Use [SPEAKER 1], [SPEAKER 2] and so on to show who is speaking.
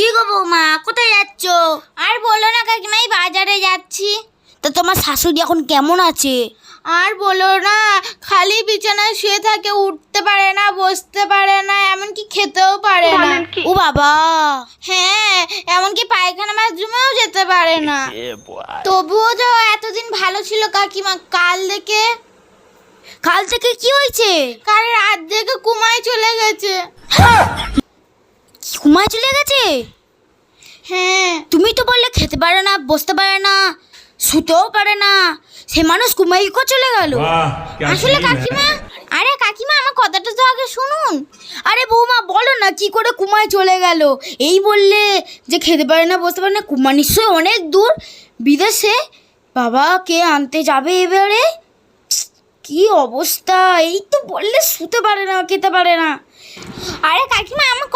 [SPEAKER 1] কি গো বৌমা, কোথায় যাচ্ছ?
[SPEAKER 2] আর বলো না কাকিমা, এই বাজারে যাচ্ছি।
[SPEAKER 1] তো তোমার শাশুড়ি এখন কেমন আছে?
[SPEAKER 2] আর বলো না, খালি বিছানায় শুয়ে থাকে, উঠতে পারে না, বসতে পারে না, এমনকি খেতেও পারে না।
[SPEAKER 1] ও বাবা,
[SPEAKER 2] হ্যাঁ, এমনকি পায়খানা বাথরুমেও যেতে পারে না। তবুও যে ও এতদিন ভালো ছিল কাকিমা, কাল থেকে
[SPEAKER 1] কি হয়েছে?
[SPEAKER 2] কাল রাত থেকে কুমায় চলে গেছে।
[SPEAKER 1] ঘুমায় চলে গেছে?
[SPEAKER 2] হ্যাঁ।
[SPEAKER 1] তুমি তো বললে খেতে পারে না, বসতে পারে না, শুতেও পারে না, সে মানুষ ঘুমাই কো চলে গেল?
[SPEAKER 2] আসলে কাকিমা, আরে কাকিমা আমার কথাটা তো আগে শুনুন।
[SPEAKER 1] আরে বৌমা বলো না, কি করে কুমায় চলে গেল? এই বললে যে খেতে পারে না, বসতে পারে না, কুমা নিশ্চয়ই অনেক দূর বিদেশে। বাবা, কে আনতে যাবে এবারে? কি অবস্থা! এই তো বললে শুতে পারে না, খেতে পারে না।
[SPEAKER 2] আরে কাকিমা আমার